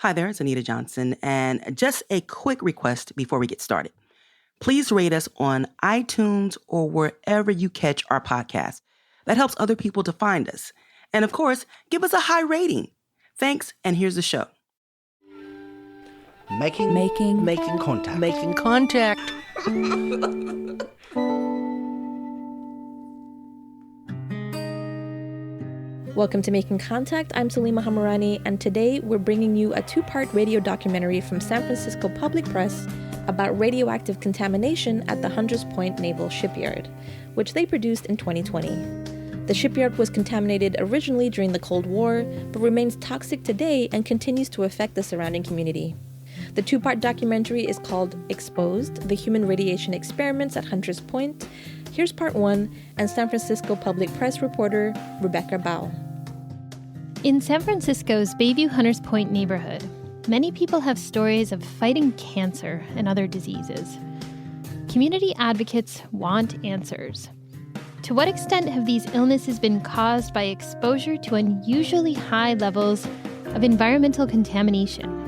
Hi there, it's Anita Johnson, and just a quick request before we get started. Please rate us on iTunes or wherever you catch our podcast. That helps other people to find us. And of course, give us a high rating. Thanks, and here's the show. Making contact. Making contact. Welcome to Making Contact. I'm Salima Hamarani, and today we're bringing you a two-part radio documentary from San Francisco Public Press about radioactive contamination at the Hunters Point Naval Shipyard, which they produced in 2020. The shipyard was contaminated originally during the Cold War, but remains toxic today and continues to affect the surrounding community. The two-part documentary is called Exposed: The Human Radiation Experiments at Hunters Point. Here's part one, and San Francisco Public Press reporter Rebecca Bao. In San Francisco's Bayview Hunters Point neighborhood, many people have stories of fighting cancer and other diseases. Community advocates want answers. To what extent have these illnesses been caused by exposure to unusually high levels of environmental contamination?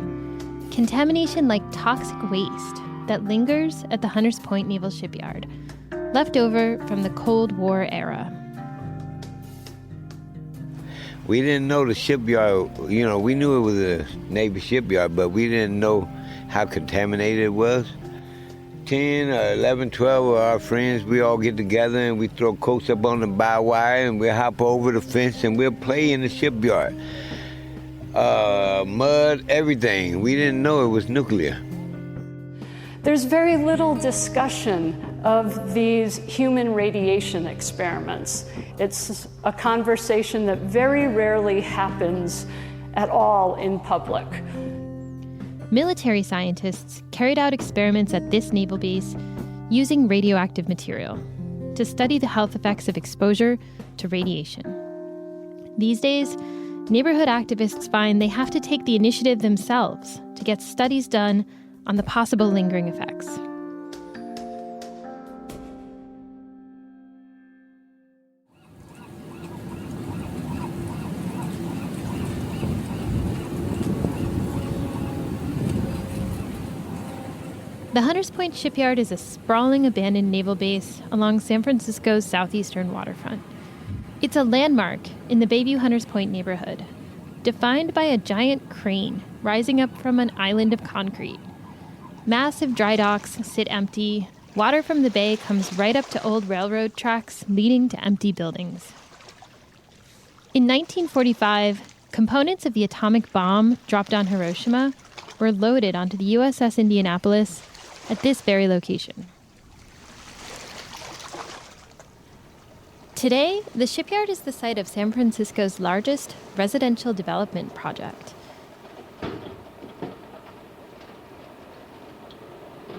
Contamination like toxic waste that lingers at the Hunters Point Naval Shipyard, left over from the Cold War era. We didn't know the shipyard, we knew it was a Navy shipyard, but we didn't know how contaminated it was. 10 or 11, 12 of our friends, we all get together and we throw coats up on the bow wire and we hop over the fence and we'll play in the shipyard. Mud, everything. We didn't know it was nuclear. There's very little discussion of these human radiation experiments. It's a conversation that very rarely happens at all in public. Military scientists carried out experiments at this naval base using radioactive material to study the health effects of exposure to radiation. These days, neighborhood activists find they have to take the initiative themselves to get studies done on the possible lingering effects. The Hunters Point Shipyard is a sprawling abandoned naval base along San Francisco's southeastern waterfront. It's a landmark in the Bayview Hunters Point neighborhood, defined by a giant crane rising up from an island of concrete. Massive dry docks sit empty. Water from the bay comes right up to old railroad tracks leading to empty buildings. In 1945, components of the atomic bomb dropped on Hiroshima were loaded onto the USS Indianapolis at this very location. Today, the shipyard is the site of San Francisco's largest residential development project.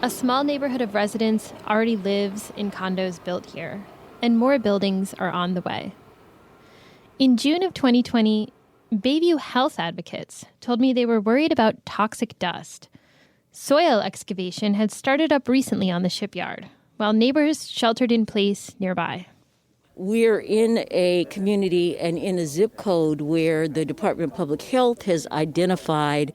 A small neighborhood of residents already lives in condos built here, and more buildings are on the way. In June of 2020, Bayview health advocates told me they were worried about toxic dust. Soil excavation had started up recently on the shipyard, while neighbors sheltered in place nearby. We're in a community and in a zip code where the Department of Public Health has identified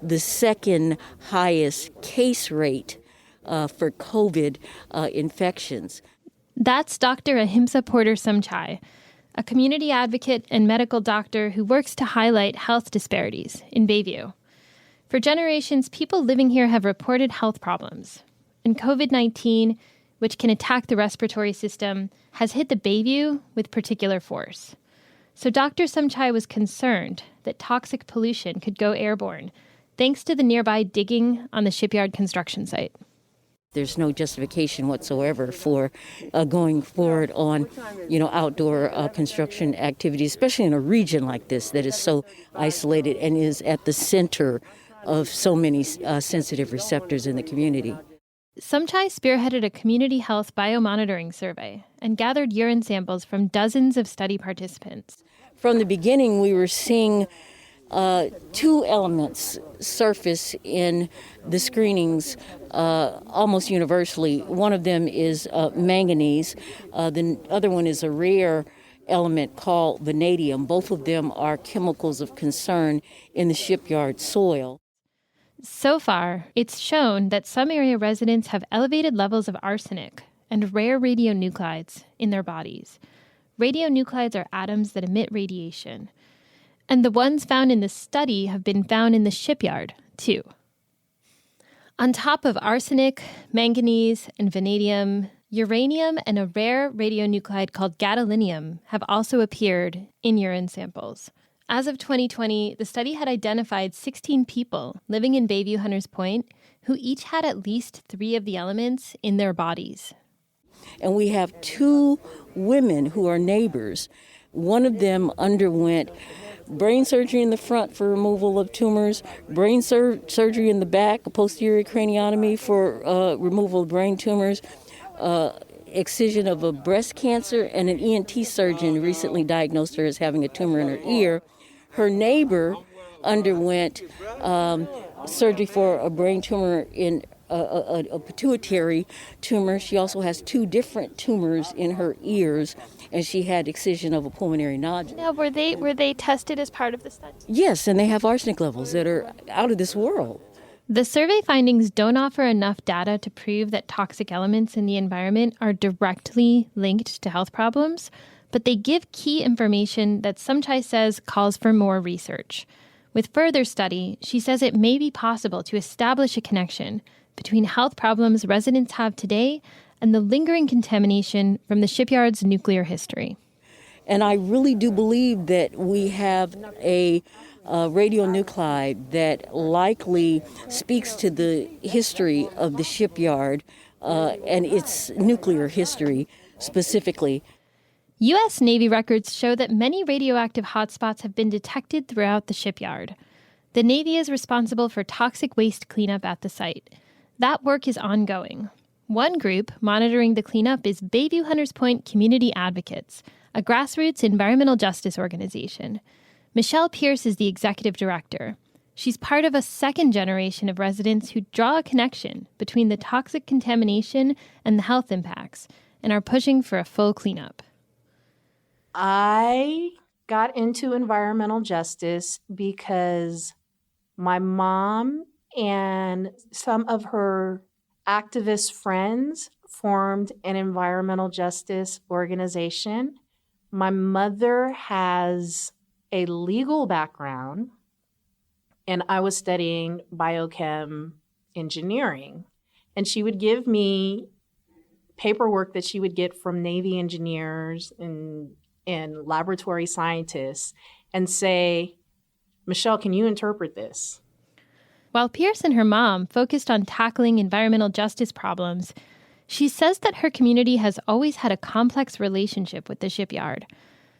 the second highest case rate for COVID infections. That's Dr. Ahimsa Porter Samchai, a community advocate and medical doctor who works to highlight health disparities in Bayview. For generations, people living here have reported health problems, and COVID-19, which can attack the respiratory system, has hit the Bayview with particular force. So Dr. Samchai was concerned that toxic pollution could go airborne, thanks to the nearby digging on the shipyard construction site. There's no justification whatsoever for going forward on, outdoor construction activities, especially in a region like this that is so isolated and is at the center of so many sensitive receptors in the community. Samchai spearheaded a community health biomonitoring survey and gathered urine samples from dozens of study participants. From the beginning, we were seeing two elements surface in the screenings almost universally. One of them is manganese. The other one is a rare element called vanadium. Both of them are chemicals of concern in the shipyard soil. So far, it's shown that some area residents have elevated levels of arsenic and rare radionuclides in their bodies. Radionuclides are atoms that emit radiation. And the ones found in this study have been found in the shipyard, too. On top of arsenic, manganese, and vanadium, uranium and a rare radionuclide called gadolinium have also appeared in urine samples. As of 2020, the study had identified 16 people living in Bayview, Hunters Point, who each had at least 3 of the elements in their bodies. And we have 2 women who are neighbors. One of them underwent brain surgery in the front for removal of tumors, brain surgery in the back, a posterior craniotomy for removal of brain tumors, excision of a breast cancer, and an ENT surgeon recently diagnosed her as having a tumor in her ear. Her neighbor underwent surgery for a brain tumor in a pituitary tumor. She also has 2 different tumors in her ears, and she had excision of a pulmonary nodule. Now, were they tested as part of the study? Yes, and they have arsenic levels that are out of this world. The survey findings don't offer enough data to prove that toxic elements in the environment are directly linked to health problems, but they give key information that Somchai says calls for more research. With further study, she says it may be possible to establish a connection between health problems residents have today and the lingering contamination from the shipyard's nuclear history. And I really do believe that we have a radionuclide that likely speaks to the history of the shipyard and its nuclear history specifically. U.S. Navy records show that many radioactive hotspots have been detected throughout the shipyard. The Navy is responsible for toxic waste cleanup at the site. That work is ongoing. One group monitoring the cleanup is Bayview Hunters Point Community Advocates, a grassroots environmental justice organization. Michelle Pierce is the executive director. She's part of a second generation of residents who draw a connection between the toxic contamination and the health impacts and are pushing for a full cleanup. I got into environmental justice because my mom and some of her activist friends formed an environmental justice organization. My mother has a legal background, and I was studying biochem engineering. And she would give me paperwork that she would get from Navy engineers and laboratory scientists and say, Michelle, can you interpret this? While Pierce and her mom focused on tackling environmental justice problems, she says that her community has always had a complex relationship with the shipyard.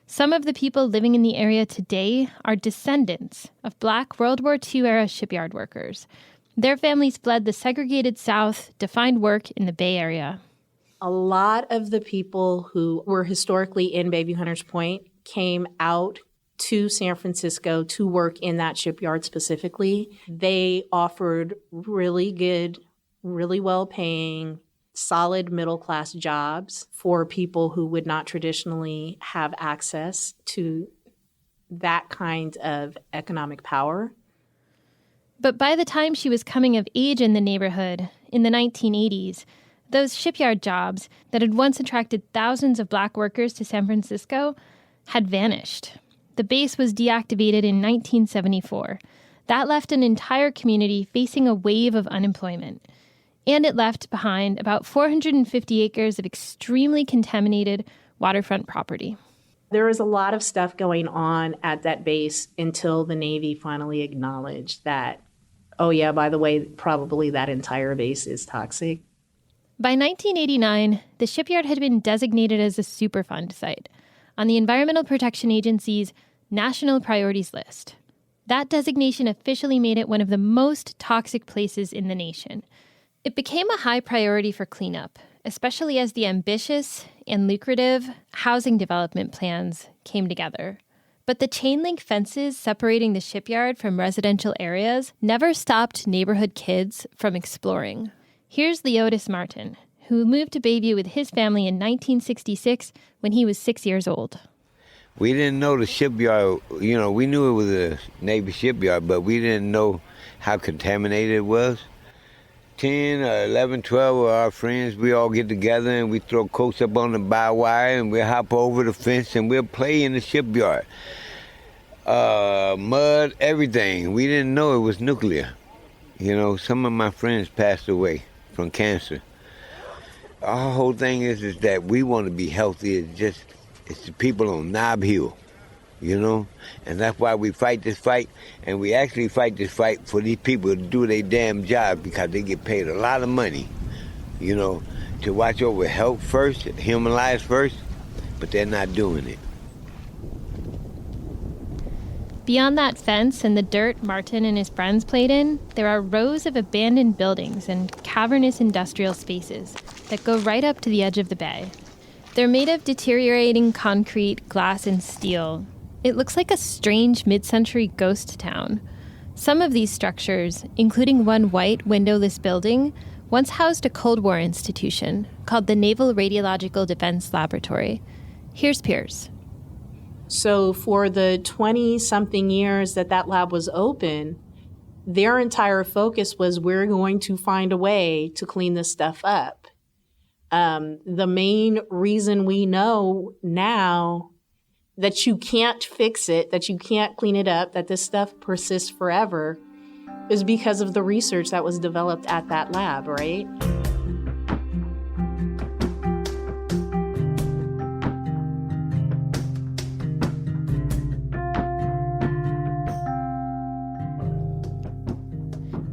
Some of the people living in the area today are descendants of Black World War II-era shipyard workers. Their families fled the segregated South to find work in the Bay Area. A lot of the people who were historically in Bayview Hunters Point came out to San Francisco to work in that shipyard specifically. They offered really good, really well-paying, solid middle-class jobs for people who would not traditionally have access to that kind of economic power. But by the time she was coming of age in the neighborhood, in the 1980s, those shipyard jobs that had once attracted thousands of Black workers to San Francisco had vanished. The base was deactivated in 1974. That left an entire community facing a wave of unemployment. And it left behind about 450 acres of extremely contaminated waterfront property. There was a lot of stuff going on at that base until the Navy finally acknowledged that, oh yeah, by the way, probably that entire base is toxic. By 1989, the shipyard had been designated as a Superfund site on the Environmental Protection Agency's National Priorities List. That designation officially made it one of the most toxic places in the nation. It became a high priority for cleanup, especially as the ambitious and lucrative housing development plans came together. But the chain link fences separating the shipyard from residential areas never stopped neighborhood kids from exploring. Here's Leotis Martin, who moved to Bayview with his family in 1966 when he was 6 years old. We didn't know the shipyard, we knew it was a Navy shipyard, but we didn't know how contaminated it was. 10 or 11, 12 of our friends, we all get together and we throw coats up on the barbed wire and we'll hop over the fence and we'll play in the shipyard. Mud, everything. We didn't know it was nuclear. You know, some of my friends passed away from cancer. Our whole thing is that we want to be healthy. It's the people on Nob Hill, you know? And that's why we fight this fight. And we actually fight this fight for these people to do their damn job because they get paid a lot of money, you know, to watch over health first, human lives first, but they're not doing it. Beyond that fence and the dirt Martin and his friends played in, there are rows of abandoned buildings and cavernous industrial spaces that go right up to the edge of the bay. They're made of deteriorating concrete, glass, and steel. It looks like a strange mid-century ghost town. Some of these structures, including one white, windowless building, once housed a Cold War institution called the Naval Radiological Defense Laboratory. Here's Piers. So for the 20-something years that lab was open, their entire focus was we're going to find a way to clean this stuff up. The main reason we know now that you can't fix it, that you can't clean it up, that this stuff persists forever, is because of the research that was developed at that lab, right?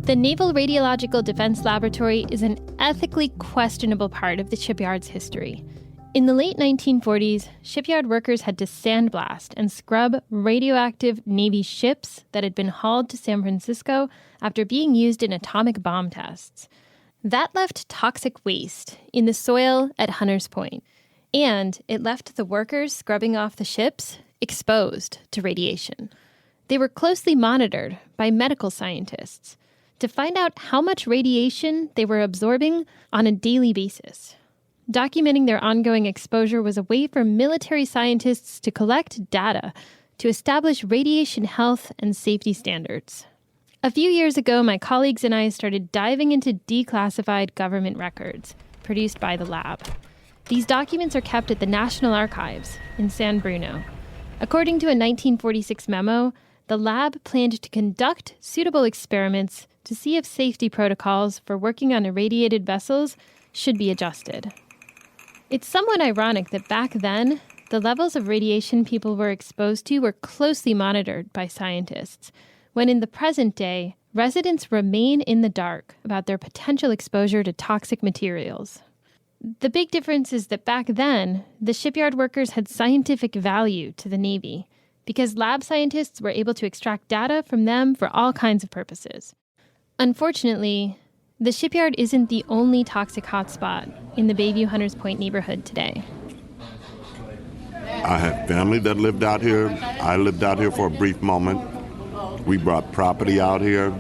The Naval Radiological Defense Laboratory is an ethically questionable part of the shipyard's history. In the late 1940s, shipyard workers had to sandblast and scrub radioactive Navy ships that had been hauled to San Francisco after being used in atomic bomb tests. That left toxic waste in the soil at Hunters Point, and it left the workers scrubbing off the ships exposed to radiation. They were closely monitored by medical scientists to find out how much radiation they were absorbing on a daily basis. Documenting their ongoing exposure was a way for military scientists to collect data to establish radiation health and safety standards. A few years ago, my colleagues and I started diving into declassified government records produced by the lab. These documents are kept at the National Archives in San Bruno. According to a 1946 memo, the lab planned to conduct suitable experiments to see if safety protocols for working on irradiated vessels should be adjusted. It's somewhat ironic that back then, the levels of radiation people were exposed to were closely monitored by scientists, when in the present day, residents remain in the dark about their potential exposure to toxic materials. The big difference is that back then, the shipyard workers had scientific value to the Navy, because lab scientists were able to extract data from them for all kinds of purposes. Unfortunately, the shipyard isn't the only toxic hotspot in the Bayview Hunters Point neighborhood today. I had family that lived out here. I lived out here for a brief moment. We brought property out here.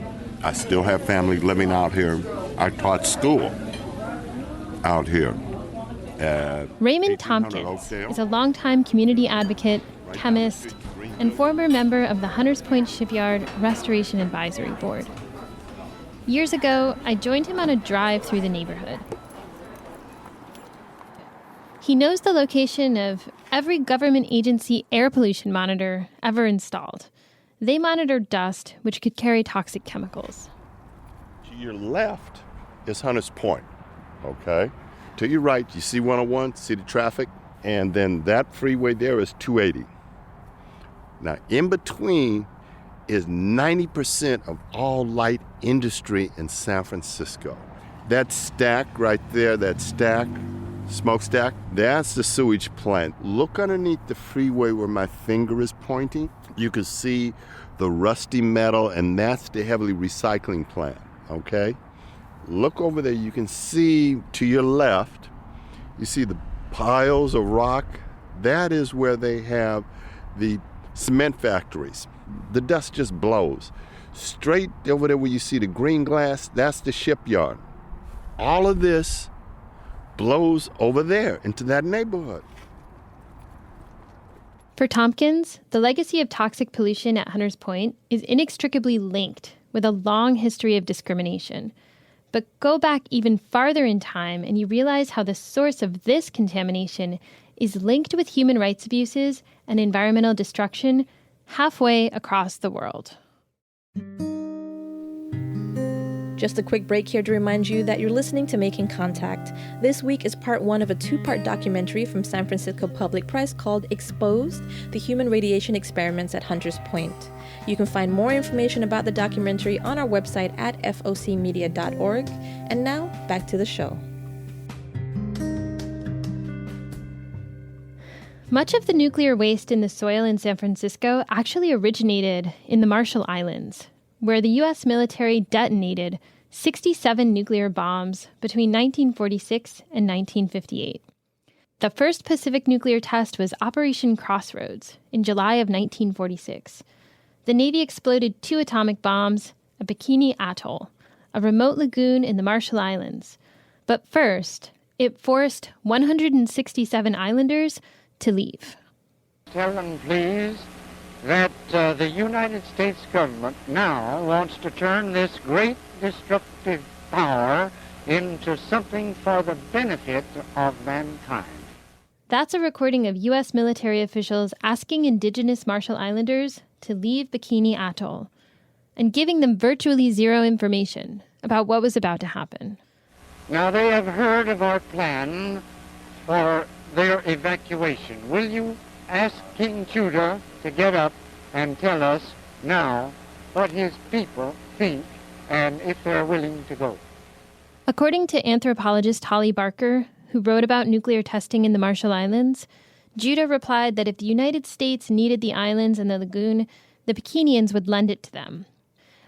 I still have family living out here. I taught school out here. Raymond Tompkins is a longtime community advocate, chemist, and former member of the Hunters Point Shipyard Restoration Advisory Board. Years ago, I joined him on a drive through the neighborhood. He knows the location of every government agency air pollution monitor ever installed. They monitor dust, which could carry toxic chemicals. To your left is Hunters Point, okay? To your right, you see 101, see the traffic, and then that freeway there is 280. Now, in between is 90% of all light industry in San Francisco. That stack right there, smokestack, that's the sewage plant. Look underneath the freeway where my finger is pointing. You can see the rusty metal, and that's the heavily recycling plant, okay? Look over there, you can see to your left, you see the piles of rock. That is where they have the cement factories. The dust just blows. Straight over there where you see the green glass, that's the shipyard. All of this blows over there into that neighborhood. For Tompkins, the legacy of toxic pollution at Hunters Point is inextricably linked with a long history of discrimination. But go back even farther in time and you realize how the source of this contamination is linked with human rights abuses and environmental destruction halfway across the world. Just a quick break here to remind you that you're listening to Making Contact. This week is part one of a two-part documentary from San Francisco Public Press called Exposed: The Human Radiation Experiments at Hunters Point. You can find more information about the documentary on our website at focmedia.org. And now, back to the show. Much of the nuclear waste in the soil in San Francisco actually originated in the Marshall Islands, where the U.S. military detonated 67 nuclear bombs between 1946 and 1958. The first Pacific nuclear test was Operation Crossroads in July of 1946. The Navy exploded 2 atomic bombs at Bikini Atoll, a remote lagoon in the Marshall Islands. But first, it forced 167 islanders to leave. Tell them, please, that the United States government now wants to turn this great destructive power into something for the benefit of mankind. That's a recording of U.S. military officials asking indigenous Marshall Islanders to leave Bikini Atoll and giving them virtually zero information about what was about to happen. Now they have heard of our plan for their evacuation. Will you ask King Judah to get up and tell us now what his people think and if they're willing to go? According to anthropologist Holly Barker, who wrote about nuclear testing in the Marshall Islands, Judah replied that if the United States needed the islands and the lagoon, the Bikinians would lend it to them.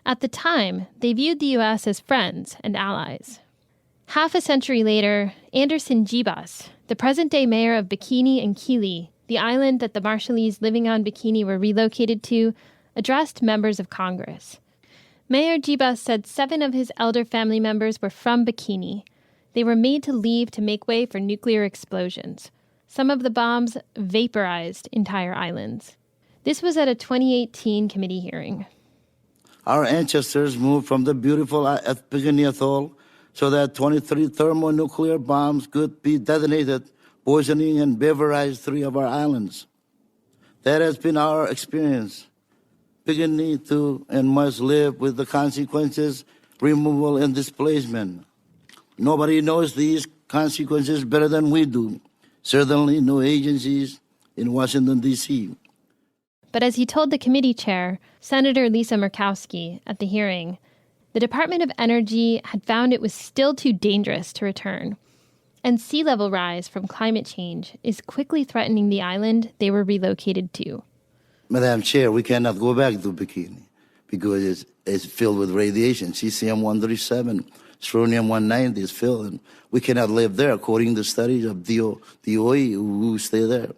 At the time, they viewed the U.S. as friends and allies. Half a century later, Anderson Jibas, the present-day mayor of Bikini and Kili, the island that the Marshallese living on Bikini were relocated to, addressed members of Congress. Mayor Jibas said 7 of his elder family members were from Bikini. They were made to leave to make way for nuclear explosions. Some of the bombs vaporized entire islands. This was at a 2018 committee hearing. Our ancestors moved from the beautiful Bikini Atoll so that 23 thermonuclear bombs could be detonated, poisoning and vaporized 3 of our islands. That has been our experience. Bikini too and must live with the consequences, removal and displacement. Nobody knows these consequences better than we do. Certainly no agencies in Washington, D.C. But as he told the committee chair, Senator Lisa Murkowski, at the hearing, the Department of Energy had found it was still too dangerous to return. And sea level rise from climate change is quickly threatening the island they were relocated to. Madam Chair, we cannot go back to Bikini because it's filled with radiation. Cesium-137, strontium-190 is filled, and we cannot live there according to studies of DOE who stay there.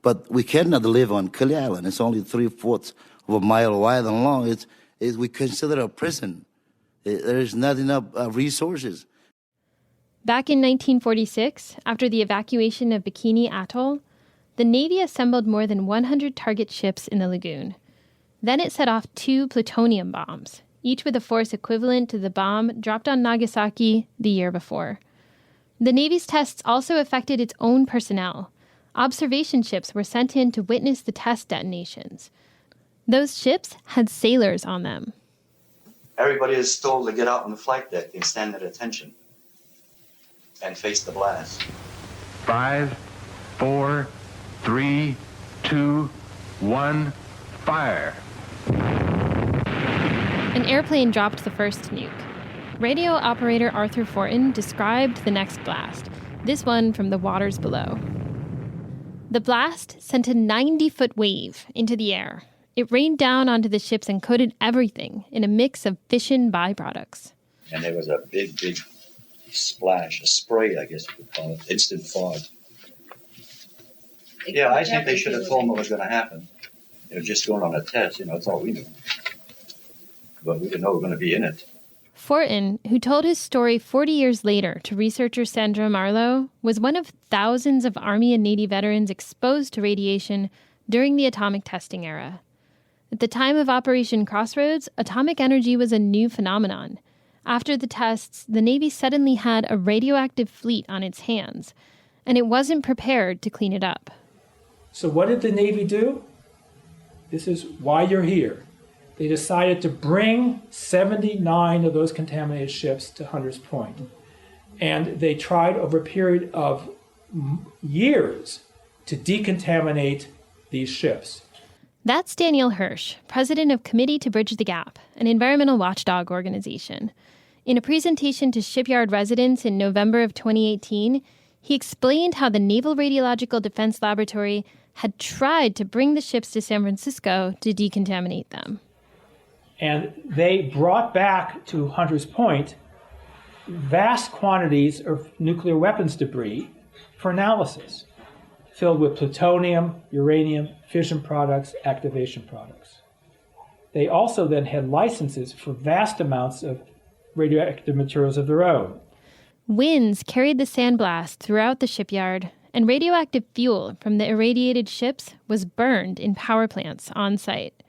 But we cannot live on Kili Island. It's only 3/4 of a mile wide and long. We consider a prison. There is not enough resources. Back in 1946, after the evacuation of Bikini Atoll, the Navy assembled more than 100 target ships in the lagoon. Then it set off 2 plutonium bombs, each with a force equivalent to the bomb dropped on Nagasaki the year before. The Navy's tests also affected its own personnel. Observation ships were sent in to witness the test detonations. Those ships had sailors on them. Everybody is told to get out on the flight deck and stand at attention and face the blast. 5, 4, 3, 2, 1, fire. An airplane dropped the first nuke. Radio operator Arthur Fortin described the next blast, this one from the waters below. The blast sent a 90-foot wave into the air. It rained down onto the ships and coated everything in a mix of fission byproducts. And there was a big, big splash, a spray, I guess you could call it, instant fog. Yeah, I think they should have told them what was going to happen. They were just going on a test, that's all we knew. But we didn't know we were going to be in it. Fortin, who told his story 40 years later to researcher Sandra Marlowe, was one of thousands of Army and Navy veterans exposed to radiation during the atomic testing era. At the time of Operation Crossroads, atomic energy was a new phenomenon. After the tests, the Navy suddenly had a radioactive fleet on its hands, and it wasn't prepared to clean it up. So what did the Navy do? This is why you're here. They decided to bring 79 of those contaminated ships to Hunters Point. And they tried over a period of years to decontaminate these ships. That's Daniel Hirsch, president of Committee to Bridge the Gap, an environmental watchdog organization. In a presentation to shipyard residents in November of 2018, he explained how the Naval Radiological Defense Laboratory had tried to bring the ships to San Francisco to decontaminate them. And they brought back to Hunters Point vast quantities of nuclear weapons debris for analysis, filled with plutonium, uranium, fission products, activation products. They also then had licenses for vast amounts of radioactive materials of their own. Winds carried the sandblast throughout the shipyard, and radioactive fuel from the irradiated ships was burned in power plants on site.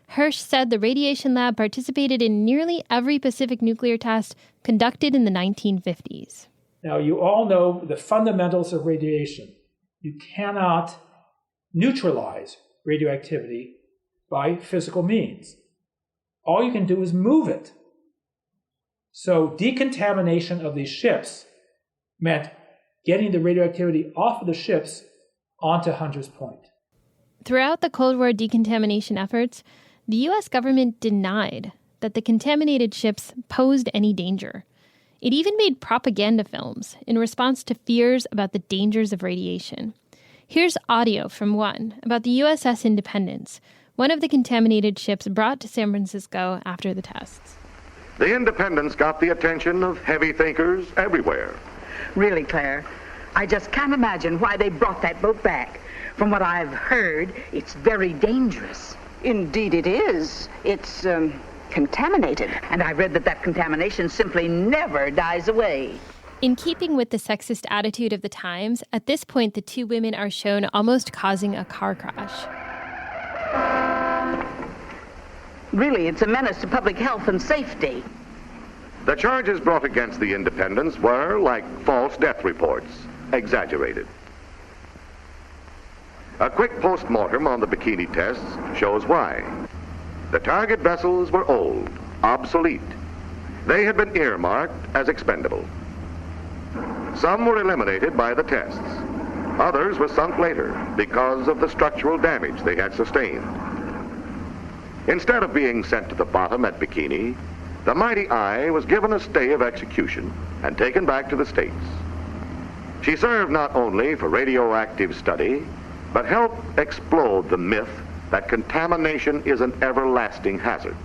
Hirsch said the radiation lab participated in nearly every Pacific nuclear test conducted in the 1950s. Now, you all know the fundamentals of radiation. You cannot neutralize radioactivity by physical means. All you can do is move it. So decontamination of these ships meant getting the radioactivity off of the ships onto Hunters Point. Throughout the Cold War decontamination efforts, the U.S. government denied that the contaminated ships posed any danger. It even made propaganda films in response to fears about the dangers of radiation. Here's audio from one about the USS Independence, one of the contaminated ships brought to San Francisco after the tests. The Independence got the attention of heavy thinkers everywhere. Really, Claire, I just can't imagine why they brought that boat back. From what I've heard, it's very dangerous. Indeed it is. It's contaminated. And I read that contamination simply never dies away. In keeping with the sexist attitude of the times, at this point the two women are shown almost causing a car crash. Really, it's a menace to public health and safety. The charges brought against the Independence were, like false death reports, exaggerated. A quick post-mortem on the bikini tests shows why. The target vessels were old, obsolete. They had been earmarked as expendable. Some were eliminated by the tests. Others were sunk later because of the structural damage they had sustained. Instead of being sent to the bottom at Bikini, the Mighty Eye was given a stay of execution and taken back to the States. She served not only for radioactive study, but helped explode the myth that contamination is an everlasting hazard.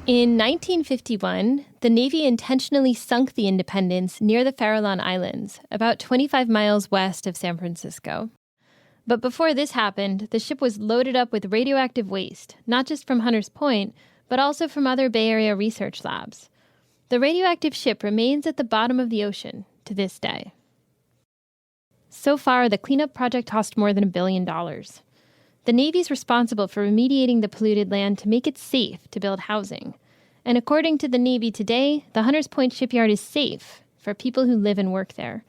In 1951, the Navy intentionally sunk the Independence near the Farallon Islands, about 25 miles west of San Francisco. But before this happened, the ship was loaded up with radioactive waste, not just from Hunters Point, but also from other Bay Area research labs. The radioactive ship remains at the bottom of the ocean to this day. So far, the cleanup project cost more than $1 billion. The Navy's responsible for remediating the polluted land to make it safe to build housing. And according to the Navy today, the Hunters Point Shipyard is safe for people who live and work there.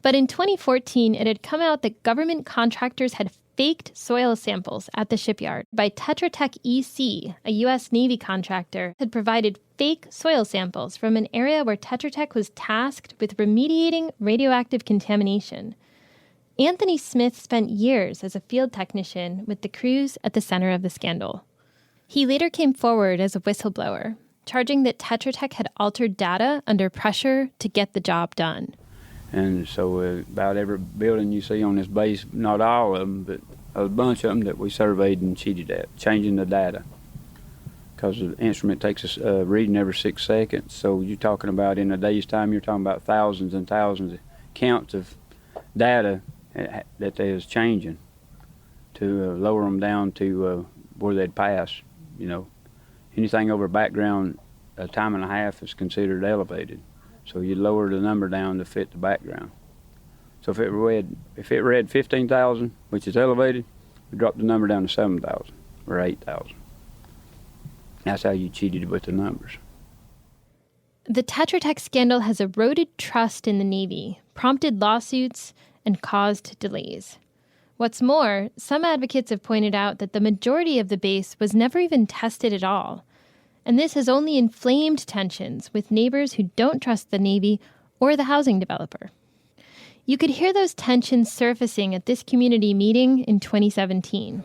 But in 2014, it had come out that government contractors had faked soil samples at the shipyard. By Tetra Tech EC, a U.S. Navy contractor, had provided fake soil samples from an area where Tetra Tech was tasked with remediating radioactive contamination. Anthony Smith spent years as a field technician with the crews at the center of the scandal. He later came forward as a whistleblower, charging that Tetra Tech had altered data under pressure to get the job done. And so about every building you see on this base, not all of them, but a bunch of them that we surveyed and cheated at, changing the data. Because the instrument takes a reading every 6 seconds, so you're talking about in a day's time, you're talking about thousands and thousands of counts of data that they was changing to lower them down to where they'd pass. You know, anything over background a time and a half is considered elevated. So you lower the number down to fit the background. So if it read 15,000, which is elevated, we drop the number down to 7,000 or 8,000. That's how you cheated with the numbers. The Tetra Tech scandal has eroded trust in the Navy, prompted lawsuits, and caused delays. What's more, some advocates have pointed out that the majority of the base was never even tested at all. And this has only inflamed tensions with neighbors who don't trust the Navy or the housing developer. You could hear those tensions surfacing at this community meeting in 2017.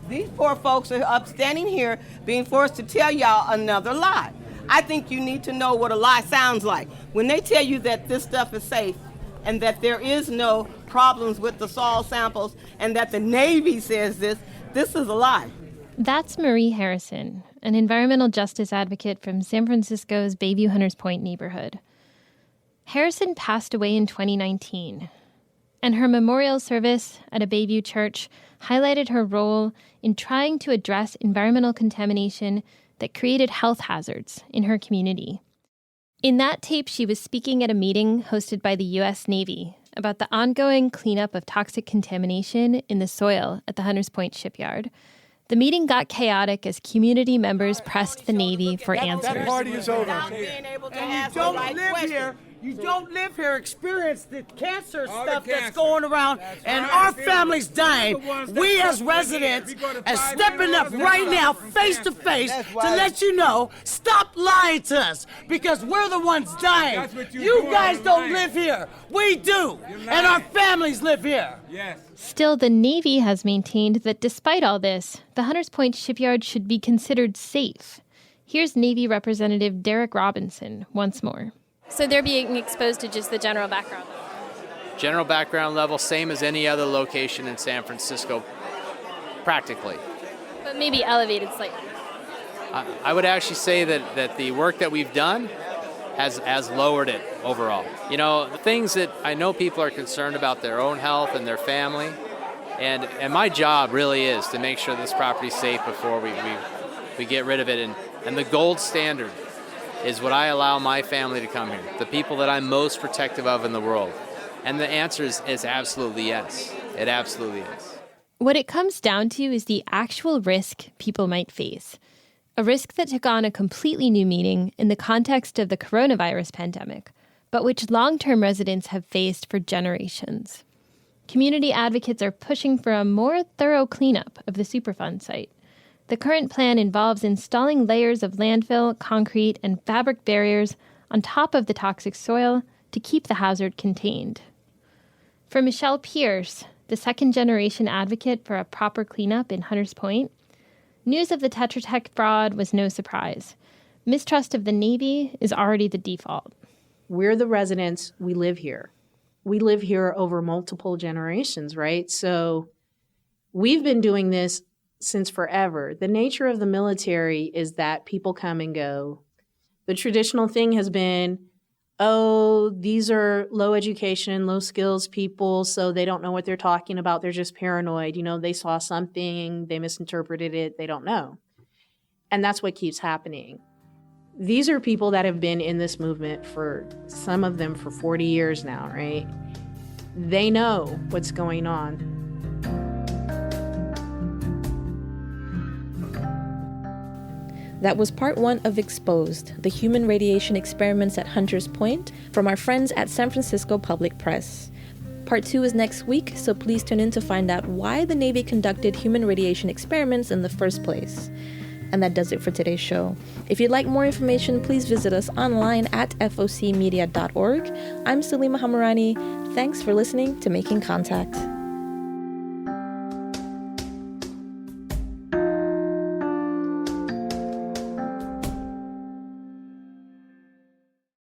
These poor folks are up standing here being forced to tell y'all another lie. I think you need to know what a lie sounds like. When they tell you that this stuff is safe and that there is no problems with the soil samples and that the Navy says this is a lie. That's Marie Harrison, an environmental justice advocate from San Francisco's Bayview Hunters Point neighborhood. Harrison passed away in 2019, and her memorial service at a Bayview church highlighted her role in trying to address environmental contamination that created health hazards in her community. In that tape, she was speaking at a meeting hosted by the U.S. Navy about the ongoing cleanup of toxic contamination in the soil at the Hunters Point Shipyard. The meeting got chaotic as community members pressed the Navy for answers. That party is over. And you don't live here. You don't live here, experience the cancer stuff that's going around, and our family's dying. We as residents are stepping up right now, face to face, to let you know, stop lying to us, because we're the ones dying. You guys don't live here. We do, and our families live here. Still, the Navy has maintained that despite all this, the Hunters Point Shipyard should be considered safe. Here's Navy Representative Derek Robinson once more. So they're being exposed to just the general background level? General background level, same as any other location in San Francisco, practically. But maybe elevated slightly. I would actually say that the work that we've done has lowered it overall. You know, the things that I know people are concerned about their own health and their family, and my job really is to make sure this property's safe before we get rid of it. And the gold standard is what I allow my family to come here, the people that I'm most protective of in the world. And the answer is absolutely yes. It absolutely is. What it comes down to is the actual risk people might face, a risk that took on a completely new meaning in the context of the coronavirus pandemic, but which long-term residents have faced for generations. Community advocates are pushing for a more thorough cleanup of the Superfund site. The current plan involves installing layers of landfill, concrete, and fabric barriers on top of the toxic soil to keep the hazard contained. For Michelle Pierce, the second-generation advocate for a proper cleanup in Hunters Point, news of the Tetra Tech fraud was no surprise. Mistrust of the Navy is already the default. We're the residents. We live here. We live here over multiple generations, right? So we've been doing this since forever. The nature of the military is that people come and go. The traditional thing has been, oh, these are low education, low skills people, so they don't know what they're talking about. They're just paranoid. You know, they saw something, they misinterpreted it, they don't know. And that's what keeps happening. These are people that have been in this movement for, some of them for 40 years now, right? They know what's going on. That was part 1 of Exposed, the human radiation experiments at Hunters Point from our friends at San Francisco Public Press. Part 2 is next week, so please tune in to find out why the Navy conducted human radiation experiments in the first place. And that does it for today's show. If you'd like more information, please visit us online at focmedia.org. I'm Salima Hamarani. Thanks for listening to Making Contact.